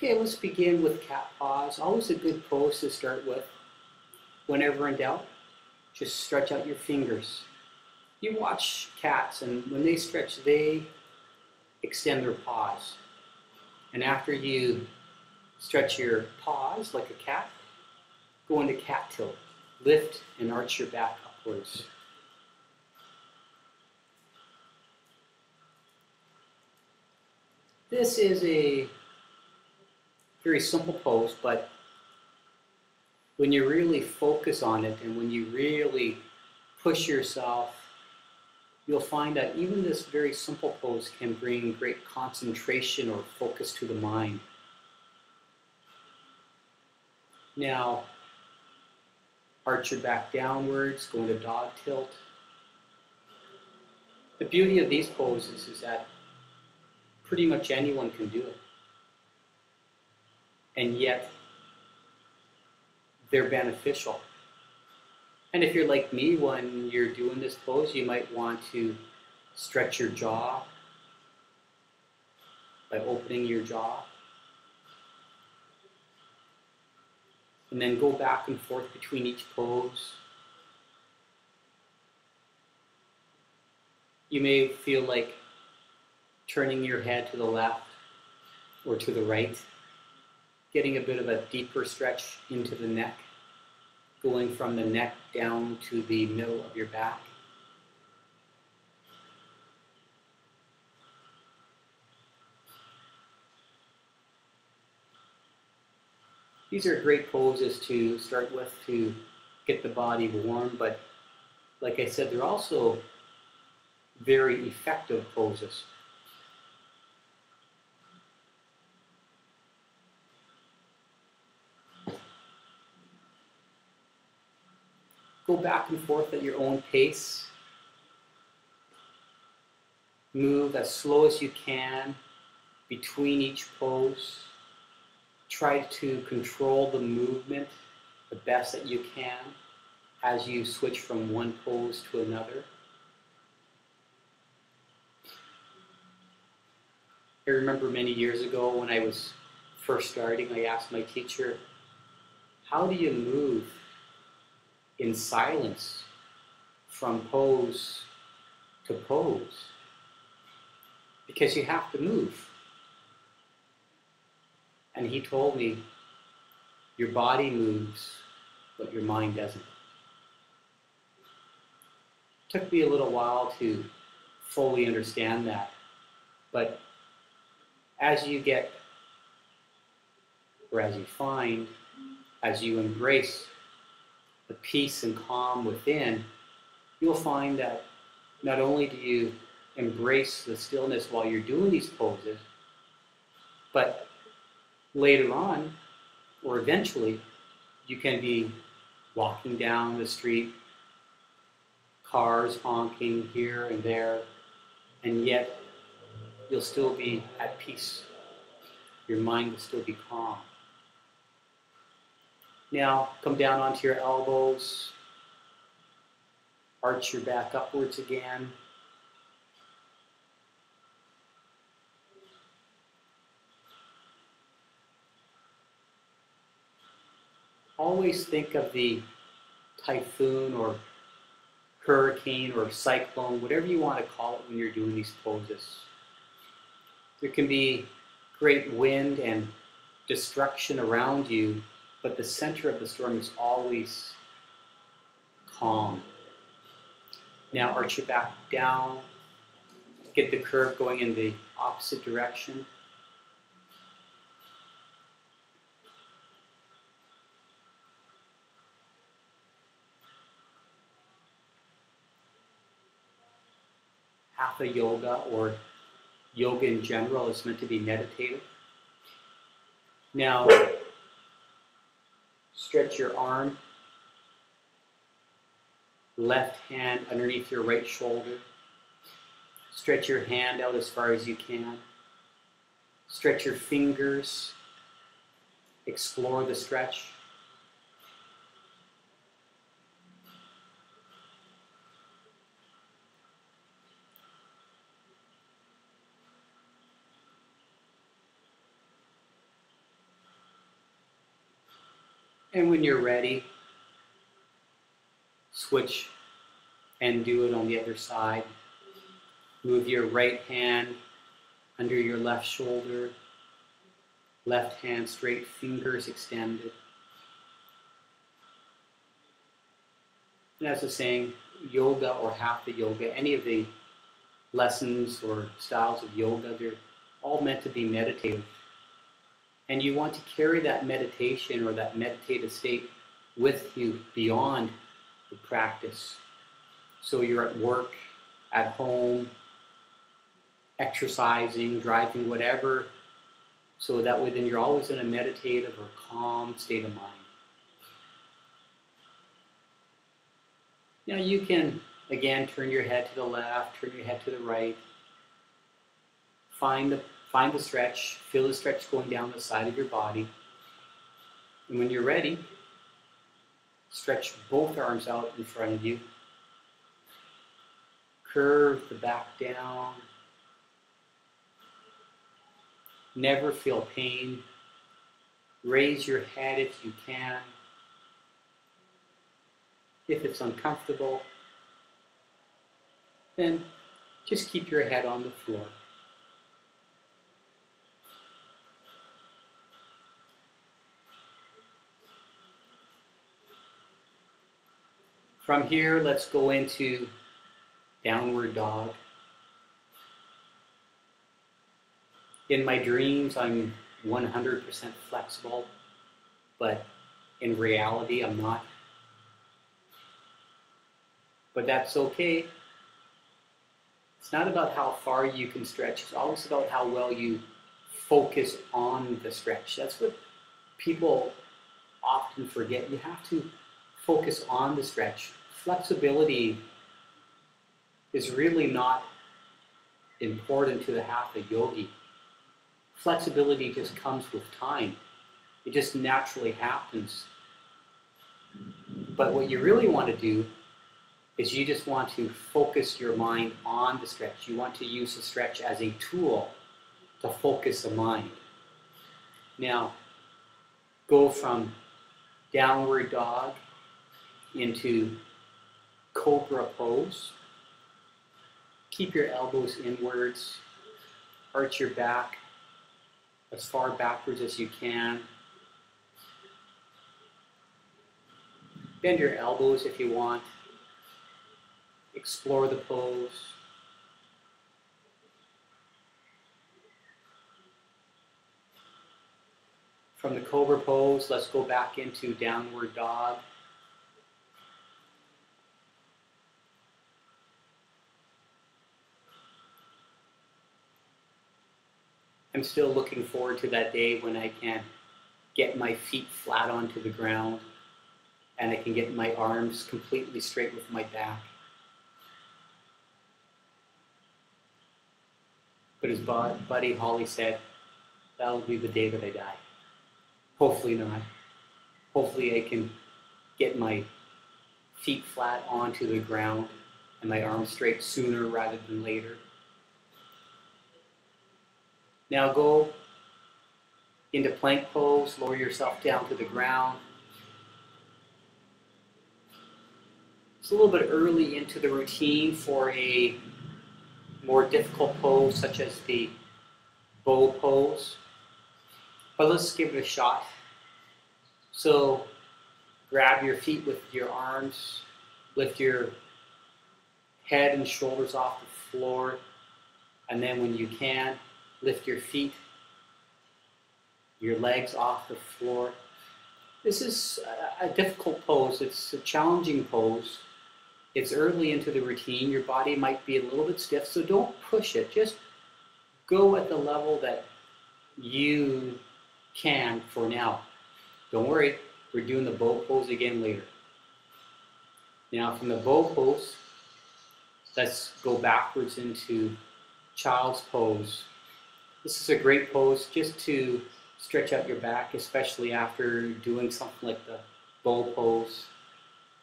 Okay, let's begin with cat pause. Always a good pose to start with. Whenever in doubt, just stretch out your fingers. You watch cats, and when they stretch, they extend their paws. And after you stretch your paws like a cat, go into cat tilt. Lift and arch your back upwards. This is a very simple pose, but when you really focus on it and when you really push yourself, you'll find that even this very simple pose can bring great concentration or focus to the mind. Now, arch your back downwards, go into dog tilt. The beauty of these poses is that pretty much anyone can do it. And yet, they're beneficial. And if you're like me, when you're doing this pose, you might want to stretch your jaw by opening your jaw. And then go back and forth between each pose. You may feel like turning your head to the left or to the right, getting a bit of a deeper stretch into the neck, going from the neck down to the middle of your back. These are great poses to start with to get the body warm, but like I said, they're also very effective poses. Go back and forth at your own pace. Move as slow as you can between each pose. Try to control the movement the best that you can as you switch from one pose to another. I remember many years ago when I was first starting, I asked my teacher, how do you move in silence from pose to pose? Because you have to move. And he told me, your body moves, but your mind doesn't. It took me a little while to fully understand that. But as you get, or as you find, as you embrace the peace and calm within, you'll find that not only do you embrace the stillness while you're doing these poses, but later on, or eventually, you can be walking down the street, cars honking here and there, and yet you'll still be at peace. Your mind will still be calm. Now, come down onto your elbows, arch your back upwards again. Always think of the typhoon or hurricane or cyclone, whatever you want to call it when you're doing these poses. There can be great wind and destruction around you, but the center of the storm is always calm. Now arch your back down, get the curve going in the opposite direction. Hatha yoga, or yoga in general, is meant to be meditative. Now, stretch your arm, left hand underneath your right shoulder. Stretch your hand out as far as you can. Stretch your fingers. Explore the stretch. And when you're ready, switch and do it on the other side. Move your right hand under your left shoulder, left hand straight, fingers extended. And as I was saying, yoga or Hatha yoga, any of the lessons or styles of yoga, they're all meant to be meditative. And you want to carry that meditation or that meditative state with you beyond the practice. So you're at work, at home, exercising, driving, whatever, so that way then you're always in a meditative or calm state of mind. Now you can, again, turn your head to the left, turn your head to the right. Find the stretch, feel the stretch going down the side of your body. And when you're ready, stretch both arms out in front of you. Curve the back down. Never feel pain. Raise your head if you can. If it's uncomfortable, then just keep your head on the floor. From here, let's go into downward dog. In my dreams, I'm 100% flexible, but in reality, I'm not. But that's okay. It's not about how far you can stretch. It's always about how well you focus on the stretch. That's what people often forget. You have to focus on the stretch. Flexibility is really not important to the Hatha yogi. Flexibility just comes with time. It just naturally happens. But what you really want to do is you just want to focus your mind on the stretch. You want to use the stretch as a tool to focus the mind. Now, go from downward dog into cobra pose. Keep your elbows inwards. Arch your back as far backwards as you can. Bend your elbows if you want. Explore the pose. From the cobra pose, let's go back into downward dog. I'm still looking forward to that day when I can get my feet flat onto the ground and I can get my arms completely straight with my back. But as Buddy Holly said, that'll be the day that I die. Hopefully not. Hopefully I can get my feet flat onto the ground and my arms straight sooner rather than later. Now go into plank pose, lower yourself down to the ground. It's a little bit early into the routine for a more difficult pose such as the bow pose, but let's give it a shot. So grab your feet with your arms, lift your head and shoulders off the floor, and then when you can, lift your feet, your legs off the floor. This is a difficult pose. It's a challenging pose. It's early into the routine. Your body might be a little bit stiff, so don't push it. Just go at the level that you can for now. Don't worry, we're doing the bow pose again later. Now from the bow pose, let's go backwards into child's pose. This is a great pose just to stretch out your back, especially after doing something like the bow pose.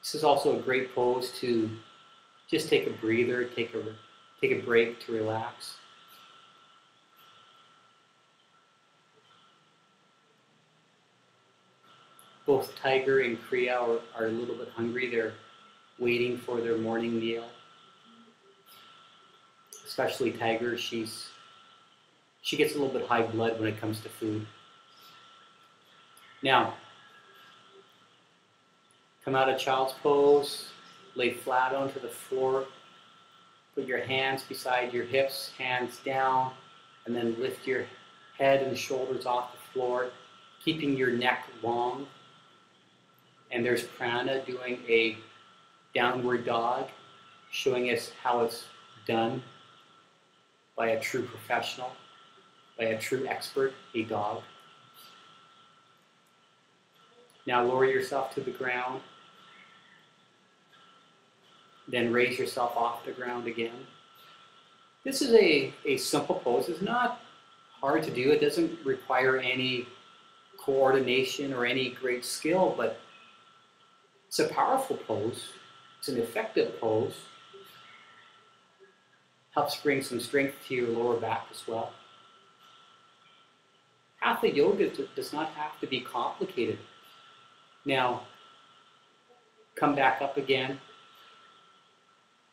This is also a great pose to just take a breather, take a break to relax. Both Tiger and Kriya are a little bit hungry. They're waiting for their morning meal. Especially Tiger, she gets a little bit high blood when it comes to food. Now, come out of child's pose, lay flat onto the floor, put your hands beside your hips, hands down, and then lift your head and shoulders off the floor, keeping your neck long. And there's Prana doing a downward dog, showing us how it's done by a true professional, by a true expert, a dog. Now lower yourself to the ground, then raise yourself off the ground again. This is a simple pose. It's not hard to do. It doesn't require any coordination or any great skill, but it's a powerful pose. It's an effective pose. Helps bring some strength to your lower back as well. Hatha yoga does not have to be complicated. Now, come back up again.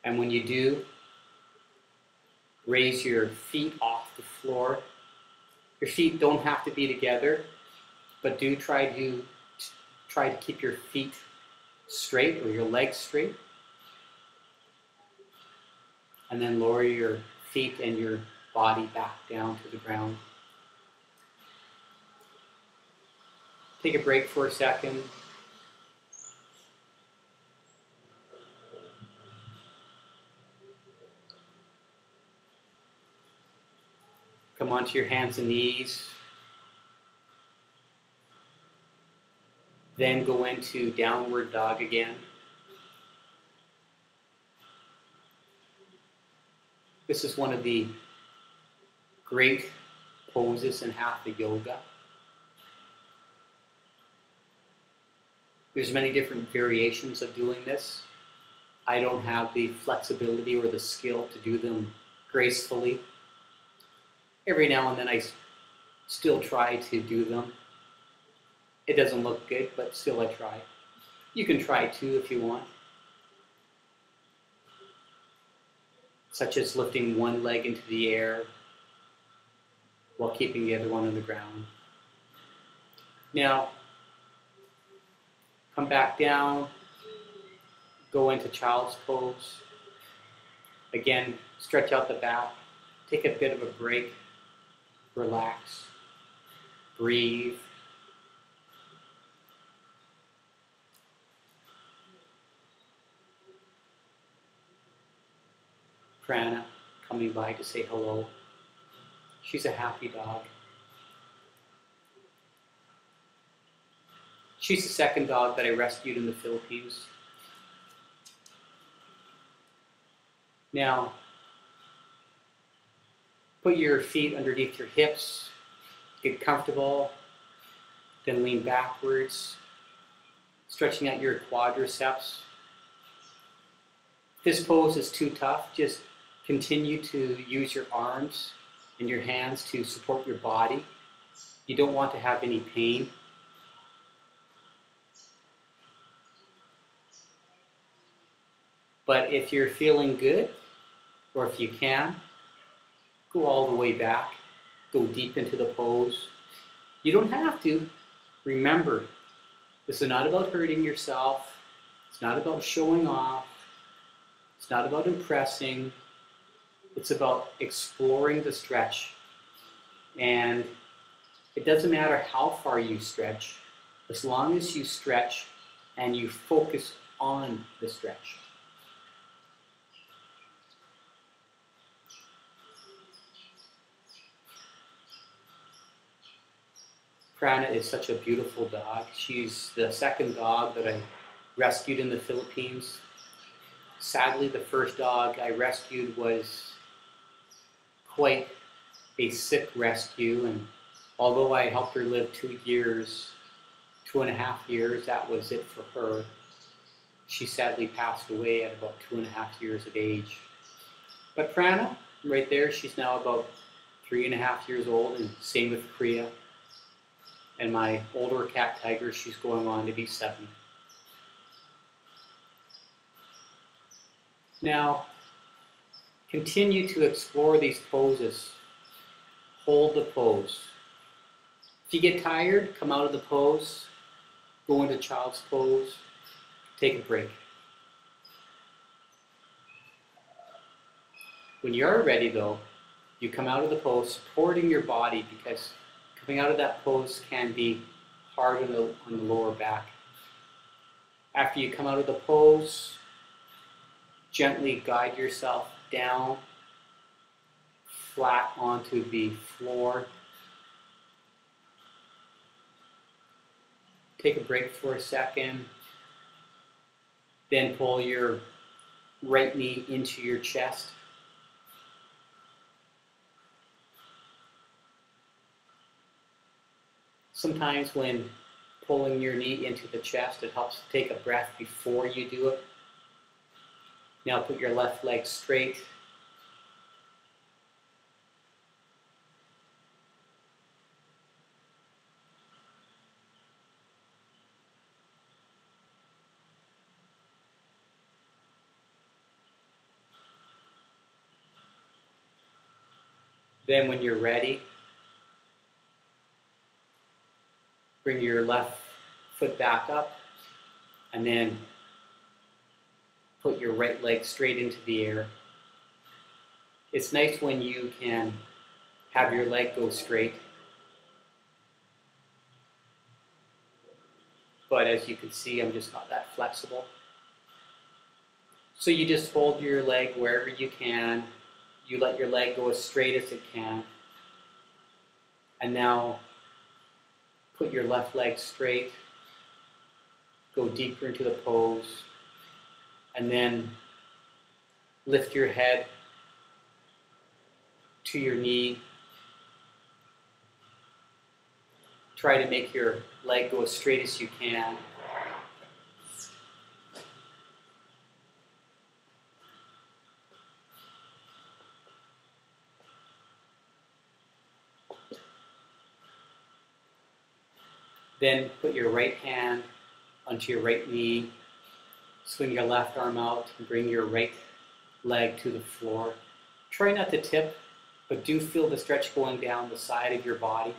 And when you do, raise your feet off the floor. Your feet don't have to be together, but do try to keep your feet straight or your legs straight. And then lower your feet and your body back down to the ground. Take a break for a second. Come onto your hands and knees. Then go into downward dog again. This is one of the great poses in Hatha yoga. There's many different variations of doing this. I don't have the flexibility or the skill to do them gracefully. Every now and then I still try to do them. It doesn't look good, but still I try. You can try too if you want. Such as lifting one leg into the air while keeping the other one on the ground. Now, come back down, go into child's pose. Again, stretch out the back, take a bit of a break, relax, breathe. Prana coming by to say hello. She's a happy dog. She's the second dog that I rescued in the Philippines. Now, put your feet underneath your hips, get comfortable, then lean backwards, stretching out your quadriceps. If this pose is too tough, just continue to use your arms and your hands to support your body. You don't want to have any pain. But if you're feeling good, or if you can, go all the way back, go deep into the pose. You don't have to. Remember, this is not about hurting yourself. It's not about showing off. It's not about impressing. It's about exploring the stretch. And it doesn't matter how far you stretch, as long as you stretch and you focus on the stretch. Prana is such a beautiful dog. She's the second dog that I rescued in the Philippines. Sadly, the first dog I rescued was quite a sick rescue, and although I helped her live 2 years, 2.5 years, that was it for her. She sadly passed away at about 2.5 years of age. But Prana, right there, she's now about 3.5 years old, and same with Kriya. And my older cat Tiger, she's going on to be 7. Now, continue to explore these poses. Hold the pose. If you get tired, come out of the pose, go into child's pose, take a break. When you're ready though, you come out of the pose supporting your body, because coming out of that pose can be hard on the lower back. After you come out of the pose, gently guide yourself down, flat onto the floor. Take a break for a second. Then pull your right knee into your chest. Sometimes when pulling your knee into the chest, it helps to take a breath before you do it. Now put your left leg straight. Then when you're ready, bring your left foot back up, and then put your right leg straight into the air. It's nice when you can have your leg go straight, but as you can see, I'm just not that flexible. So you just hold your leg wherever you can. You let your leg go as straight as it can. And now put your left leg straight, go deeper into the pose, and then lift your head to your knee. Try to make your leg go as straight as you can. Then put your right hand onto your right knee, swing your left arm out, and bring your right leg to the floor. Try not to tip, but do feel the stretch going down the side of your body.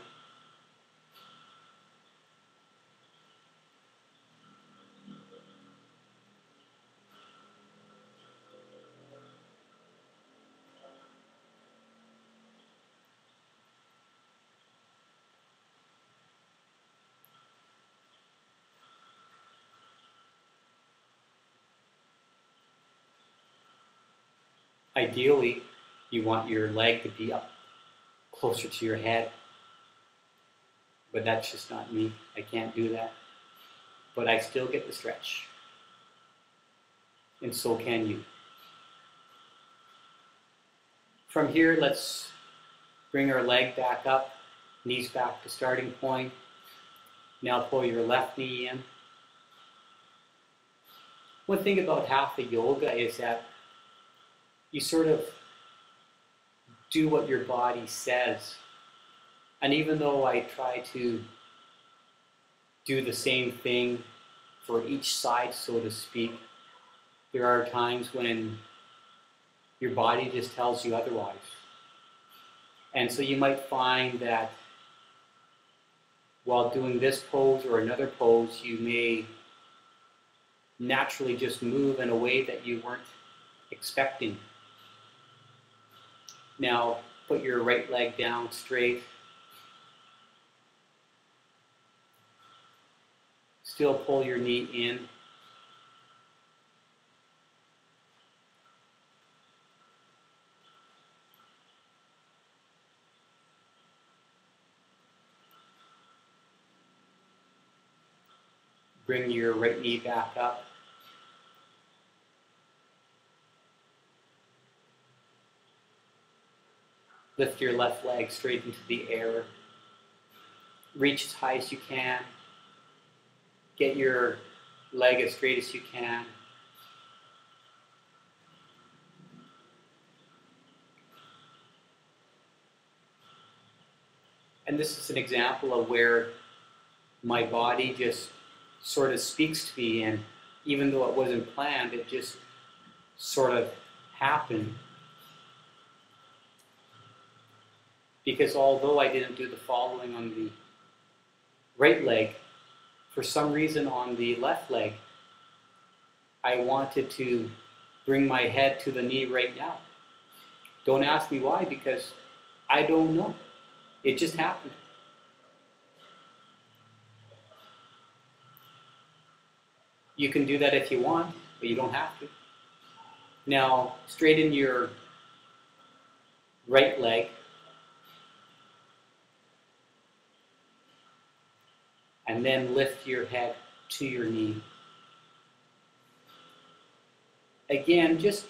Ideally, you want your leg to be up closer to your head, but that's just not me. I can't do that. But I still get the stretch, and so can you. From here, let's bring our leg back up, knees back to starting point. Now pull your left knee in. One thing about Hatha yoga is that you sort of do what your body says. And even though I try to do the same thing for each side, so to speak, there are times when your body just tells you otherwise. And so you might find that while doing this pose or another pose, you may naturally just move in a way that you weren't expecting. Now, put your right leg down straight. Still pull your knee in. Bring your right knee back up. Lift your left leg straight into the air. Reach as high as you can. Get your leg as straight as you can. And this is an example of where my body just sort of speaks to me, and even though it wasn't planned, it just sort of happened. Because although I didn't do the following on the right leg, for some reason on the left leg, I wanted to bring my head to the knee right now. Don't ask me why, because I don't know. It just happened. You can do that if you want, but you don't have to. Now, straighten your right leg and then lift your head to your knee. Again, just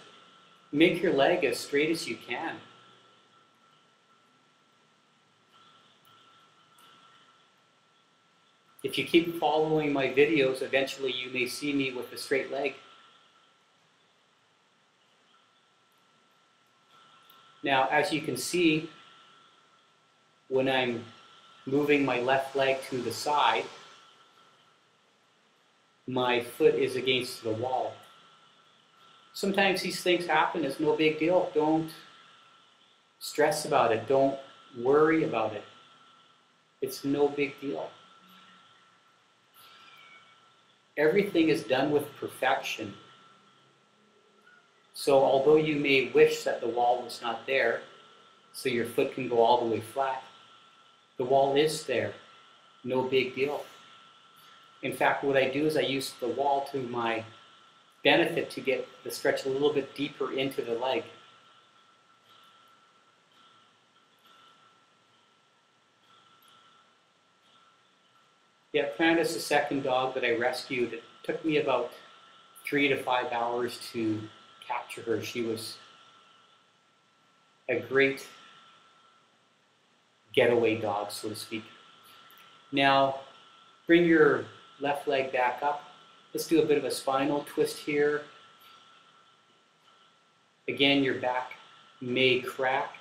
make your leg as straight as you can. If you keep following my videos, eventually you may see me with a straight leg. Now, as you can see, when I'm moving my left leg to the side, my foot is against the wall. Sometimes these things happen. It's no big deal. Don't stress about it. Don't worry about it. It's no big deal. Everything is done with perfection. So although you may wish that the wall was not there, so your foot can go all the way flat, the wall is there. No big deal. In fact, what I do is I use the wall to my benefit to get the stretch a little bit deeper into the leg. Yeah, Prana's the second dog that I rescued. It took me about 3 to 5 hours to capture her. She was a great getaway dog, so to speak. Now, bring your left leg back up. Let's do a bit of a spinal twist here. Again, your back may crack.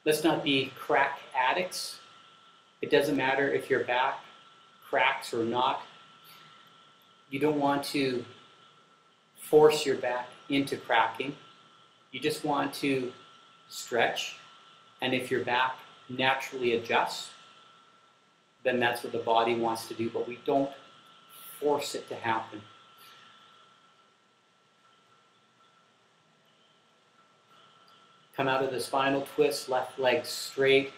Let's not be crack addicts. It doesn't matter if your back cracks or not. You don't want to force your back into cracking. You just want to stretch, and if your back naturally adjusts, then that's what the body wants to do, but we don't force it to happen. Come out of the spinal twist, left leg straight.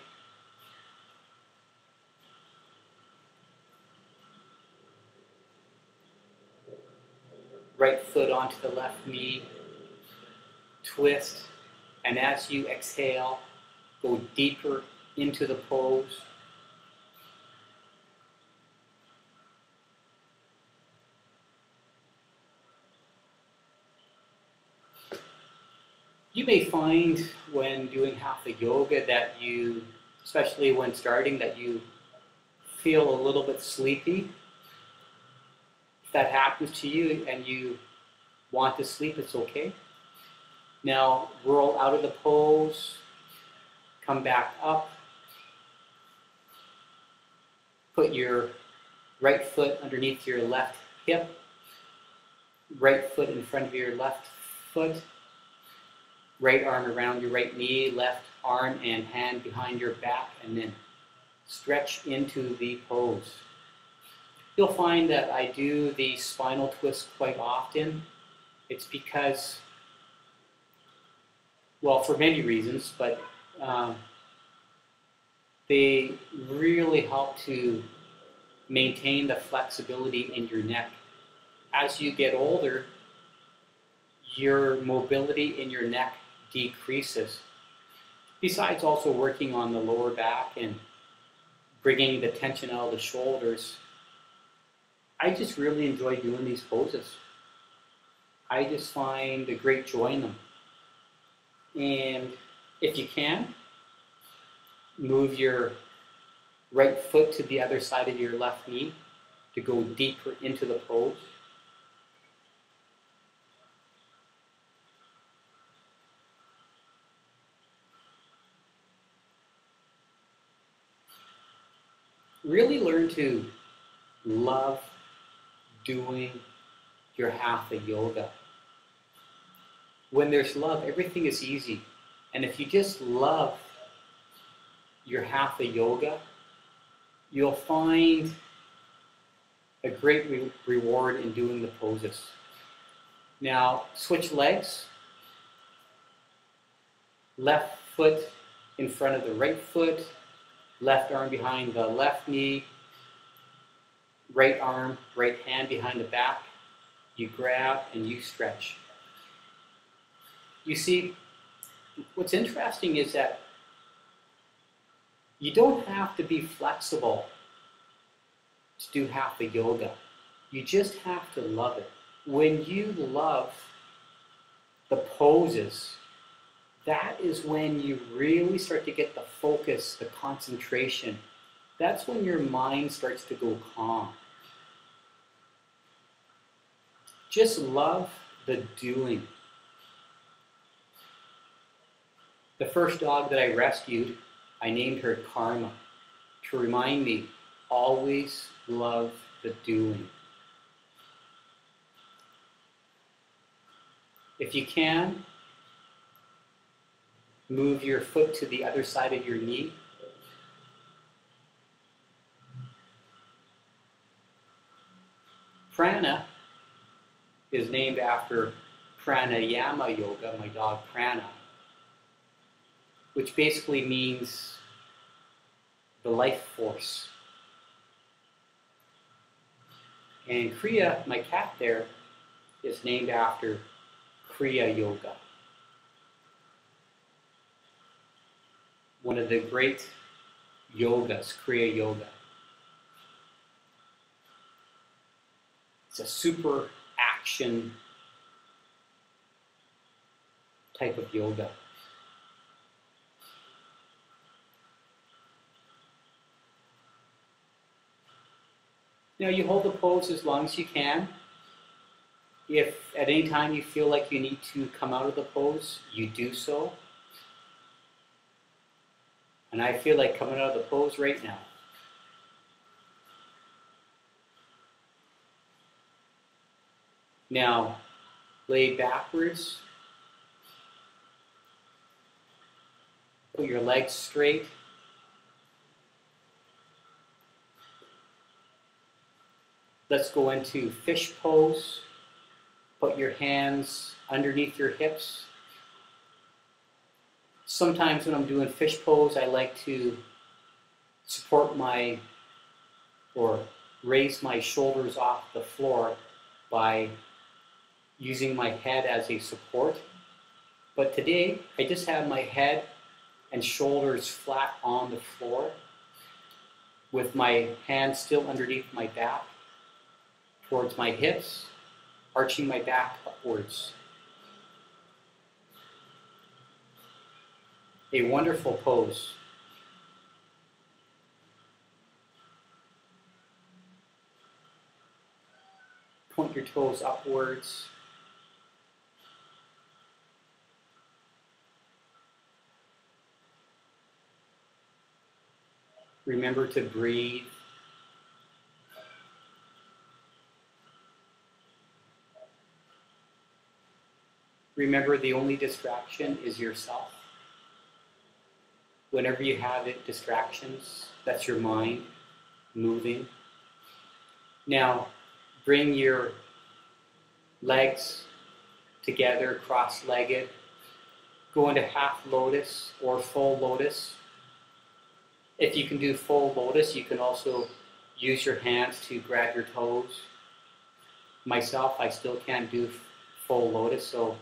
Right foot onto the left knee, twist, and as you exhale, go deeper into the pose. You may find when doing Hatha yoga that you, especially when starting, that you feel a little bit sleepy. If that happens to you and you want to sleep, it's okay. Now roll out of the pose, come back up, put your right foot underneath your left hip, right foot in front of your left foot, right arm around your right knee, left arm and hand behind your back, and then stretch into the pose. You'll find that I do the spinal twist quite often. It's because, well, for many reasons, but they really help to maintain the flexibility in your neck. As you get older, your mobility in your neck decreases. Besides also working on the lower back and bringing the tension out of the shoulders, I just really enjoy doing these poses. I just find a great joy in them. And if you can, move your right foot to the other side of your left knee to go deeper into the pose. Really learn to love doing your Hatha yoga. When there's love, everything is easy. And if you just love your Hatha yoga, you'll find a great reward in doing the poses. Now, switch legs. Left foot in front of the right foot, left arm behind the left knee, right arm, right hand behind the back. You grab and you stretch. You see, what's interesting is that you don't have to be flexible to do Hatha yoga. You just have to love it. When you love the poses, that is when you really start to get the focus, the concentration. That's when your mind starts to go calm. Just love the doing. The first dog that I rescued, I named her Karma, to remind me, always love the doing. If you can, move your foot to the other side of your knee. Prana is named after Pranayama Yoga, my dog Prana, which basically means the life force. And Kriya, my cat there, is named after Kriya Yoga, one of the great yogas, Kriya Yoga. It's a super action type of yoga. Now you hold the pose as long as you can. If at any time you feel like you need to come out of the pose, you do so. And I feel like coming out of the pose right now. Now, lay backwards. Put your legs straight. Let's go into fish pose. Put your hands underneath your hips. Sometimes when I'm doing fish pose, I like to support or raise my shoulders off the floor by using my head as a support. But today, I just have my head and shoulders flat on the floor with my hands still underneath my back towards my hips, arching my back upwards. A wonderful pose. Point your toes upwards. Remember to breathe. Remember, the only distraction is yourself. Whenever you have distractions, that's your mind moving. Now, bring your legs together, cross-legged. Go into half lotus or full lotus. If you can do full lotus, you can also use your hands to grab your toes. Myself, I still can't do full lotus, so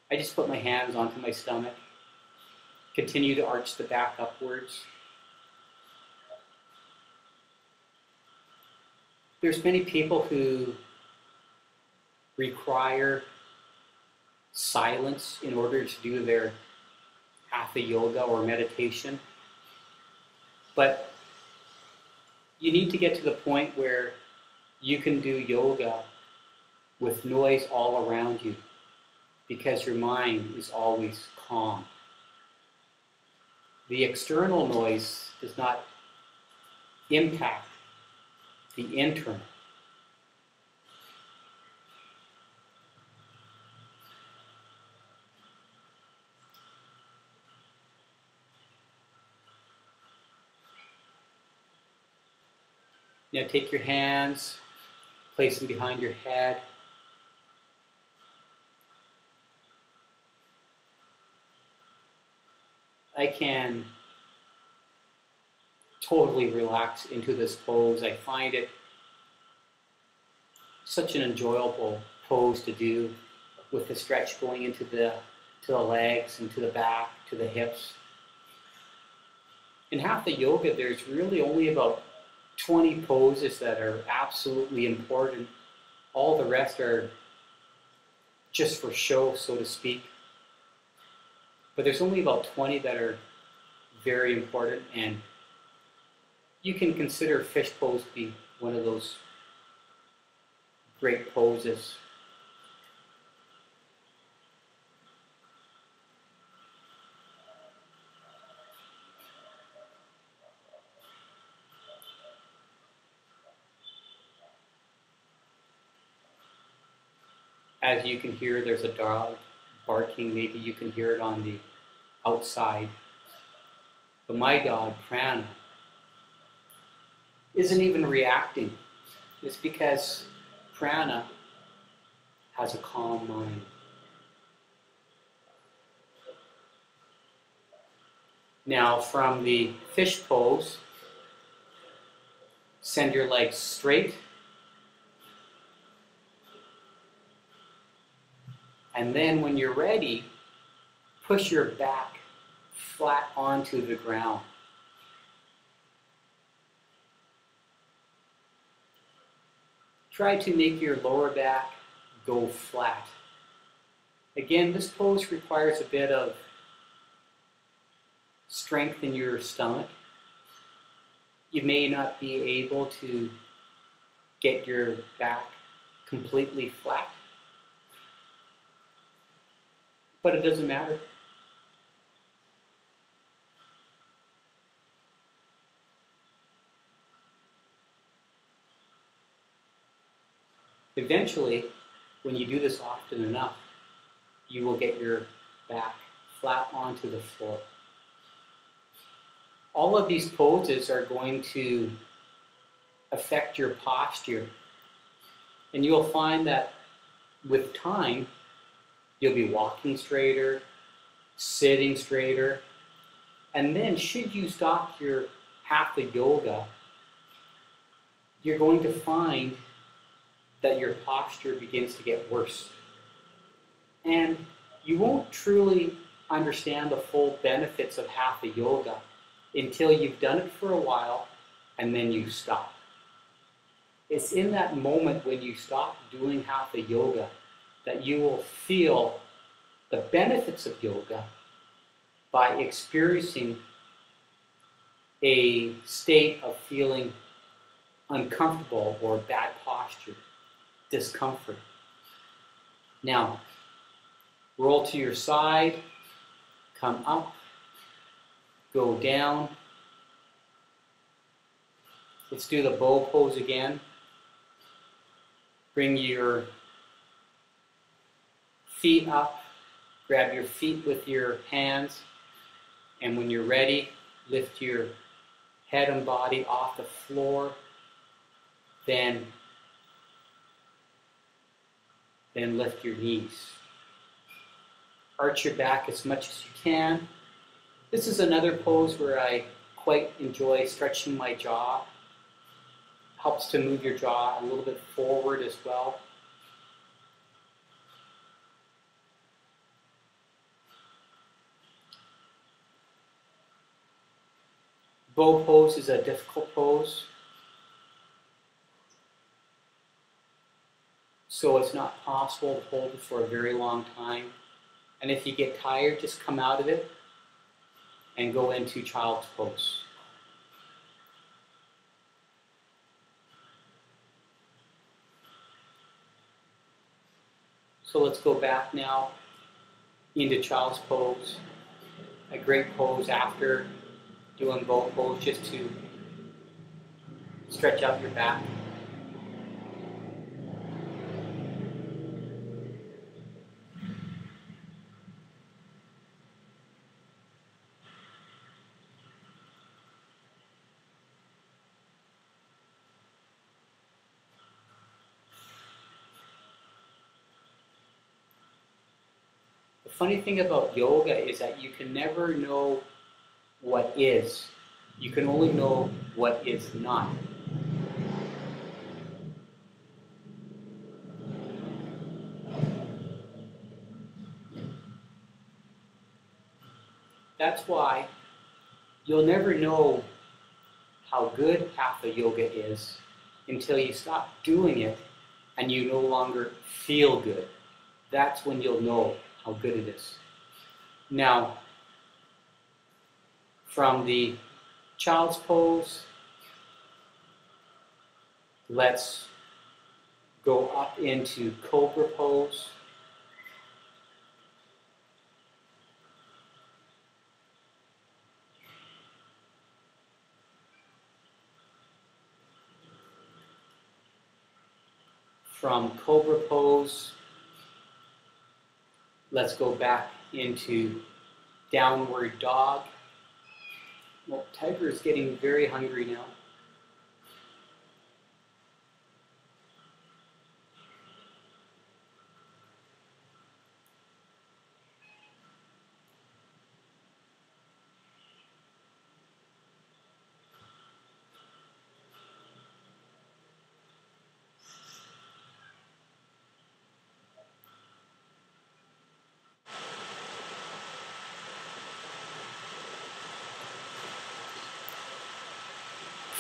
I just put my hands onto my stomach. Continue to arch the back upwards. There's many people who require silence in order to do their Hatha yoga or meditation. But you need to get to the point where you can do yoga with noise all around you, because your mind is always calm. The external noise does not impact the internal. Now take your hands, place them behind your head. I can totally relax into this pose. I find it such an enjoyable pose to do, with the stretch going into the legs and to the back, to the hips. In Hatha yoga, there's really only about 20 poses that are absolutely important. All the rest are just for show, so to speak. But there's only about 20 that are very important, and you can consider fish pose to be one of those great poses. As you can hear, there's a dog barking. Maybe you can hear it on the outside. But my dog, Prana, isn't even reacting. It's because Prana has a calm mind. Now, from the fish pose, send your legs straight. And then when you're ready, push your back flat onto the ground. Try to make your lower back go flat. Again, this pose requires a bit of strength in your stomach. You may not be able to get your back completely flat, but it doesn't matter. Eventually, when you do this often enough, you will get your back flat onto the floor. All of these poses are going to affect your posture, and you'll find that with time, you'll be walking straighter, sitting straighter, and then should you stop your Hatha yoga, you're going to find that your posture begins to get worse. And you won't truly understand the full benefits of Hatha yoga until you've done it for a while and then you stop. It's in that moment when you stop doing Hatha yoga that you will feel the benefits of yoga by experiencing a state of feeling uncomfortable or bad posture, discomfort. Now, roll to your side, come up, go down. Let's do the bow pose again. Bring your feet up, grab your feet with your hands, and when you're ready, lift your head and body off the floor, then lift your knees. Arch your back as much as you can. This is another pose where I quite enjoy stretching my jaw. Helps to move your jaw a little bit forward as well. Bow pose is a difficult pose, so it's not possible to hold it for a very long time. And if you get tired, just come out of it and go into child's pose. So let's go back now into child's pose. A great pose after doing bow pose, just to stretch out your back. The funny thing about yoga is that you can never know what is. You can only know what is not. That's why you'll never know how good Hatha yoga is until you stop doing it and you no longer feel good. That's when you'll know how good it is. Now, from the child's pose, let's go up into cobra pose. From cobra pose, let's go back into downward dog. Well, Tiger is getting very hungry now.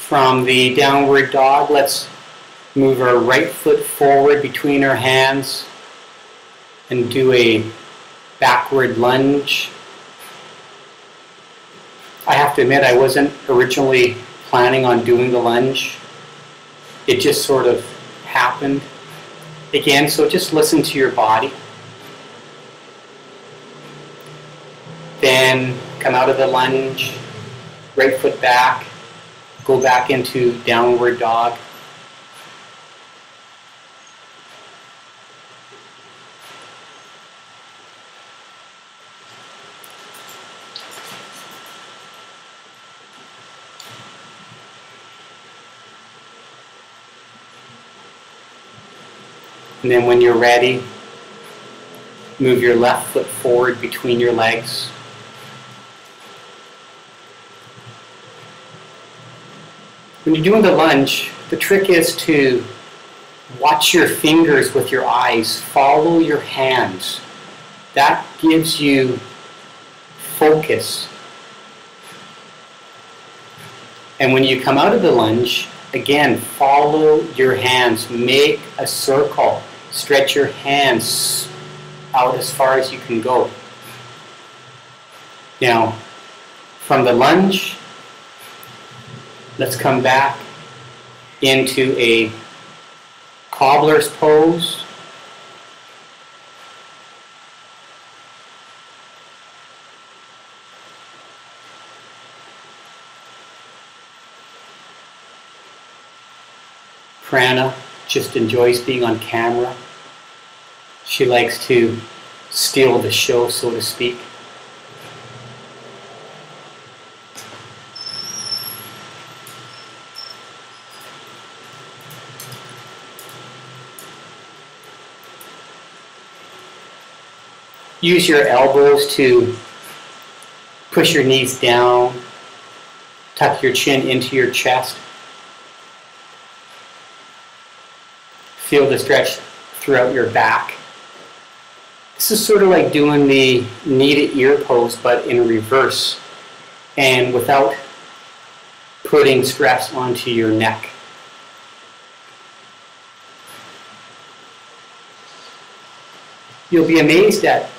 From the downward dog, let's move our right foot forward between our hands and do a backward lunge. I have to admit, I wasn't originally planning on doing the lunge. It just sort of happened. Again, so just listen to your body. Then come out of the lunge, right foot back. Go back into downward dog. And then when you're ready, move your left foot forward between your legs. When you're doing the lunge, the trick is to watch your fingers with your eyes, follow your hands. That gives you focus. And when you come out of the lunge, again, follow your hands, make a circle, stretch your hands out as far as you can go. Now, from the lunge, let's come back into a cobbler's pose. Prana just enjoys being on camera. She likes to steal the show, so to speak. Use your elbows to push your knees down, tuck your chin into your chest. Feel the stretch throughout your back. This is sort of like doing the knee to ear pose, but in reverse and without putting stress onto your neck. You'll be amazed at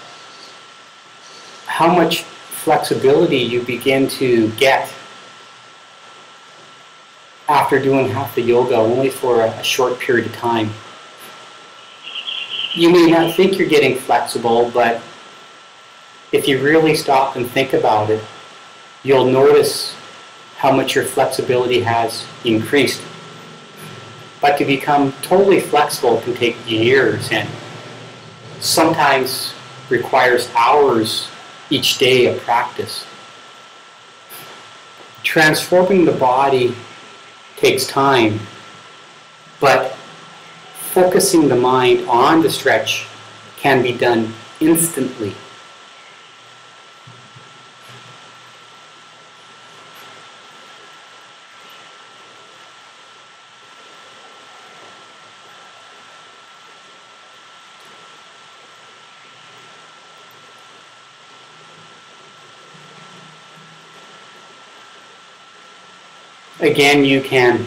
how much flexibility you begin to get after doing Hatha yoga only for a short period of time. You may not think you're getting flexible, but if you really stop and think about it, you'll notice how much your flexibility has increased. But to become totally flexible can take years and sometimes requires hours each day of practice. Transforming the body takes time, but focusing the mind on the stretch can be done instantly. Again, you can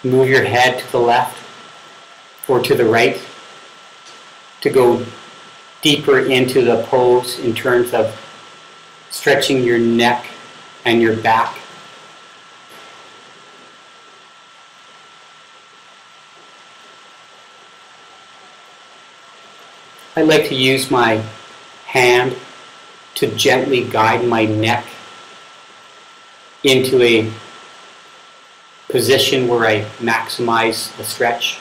move your head to the left or to the right to go deeper into the pose in terms of stretching your neck and your back. I like to use my hand to gently guide my neck into a position where I maximize the stretch.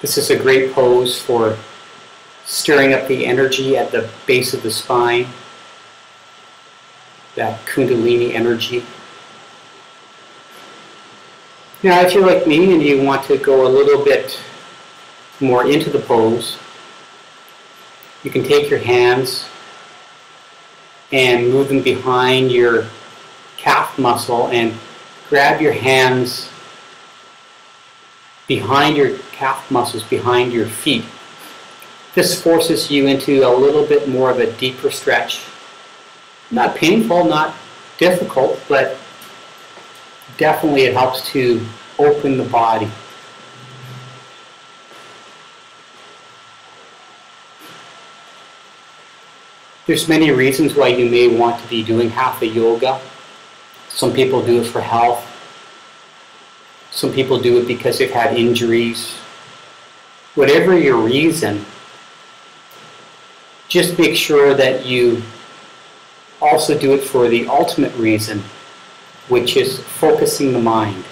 This is a great pose for stirring up the energy at the base of the spine, that Kundalini energy. Now, if you're like me and you want to go a little bit more into the pose, you can take your hands and move them behind your calf muscle and grab your hands behind your calf muscles, behind your feet. This forces you into a little bit more of a deeper stretch. Not painful, not difficult, but definitely it helps to open the body. There's many reasons why you may want to be doing Hatha yoga. Some people do it for health. Some people do it because they've had injuries. Whatever your reason, just make sure that you also do it for the ultimate reason, which is focusing the mind.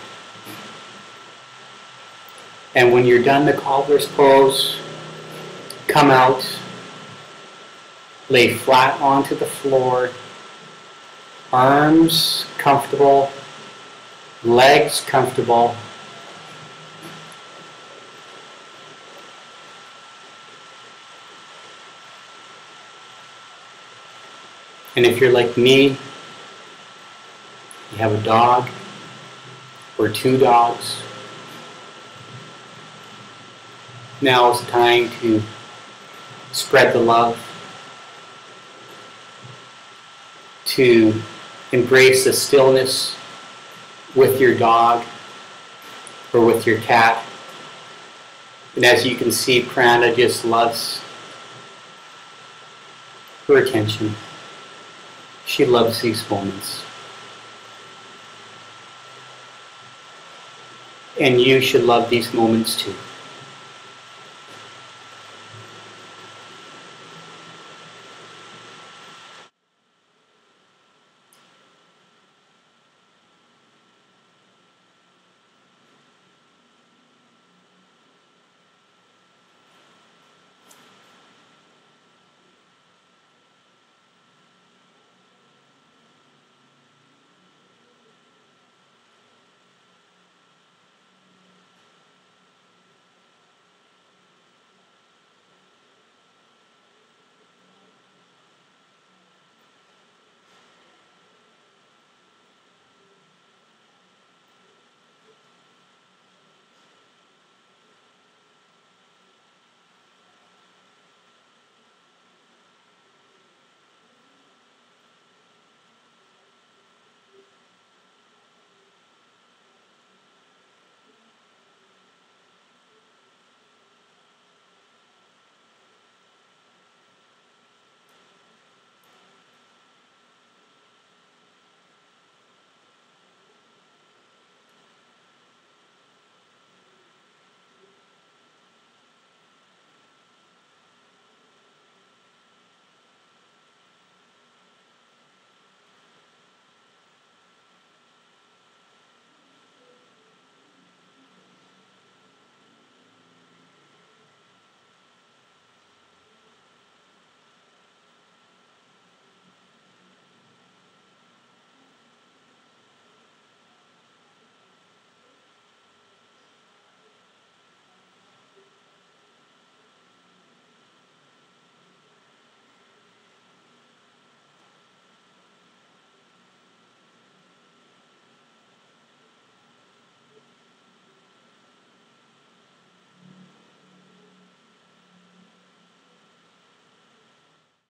And when you're done the cobbler's pose, come out, lay flat onto the floor, arms comfortable, legs comfortable. And if you're like me, you have a dog or two dogs, now is the time to spread the love, to embrace the stillness with your dog or with your cat. And as you can see, Prana just loves her attention. She loves these moments. And you should love these moments too.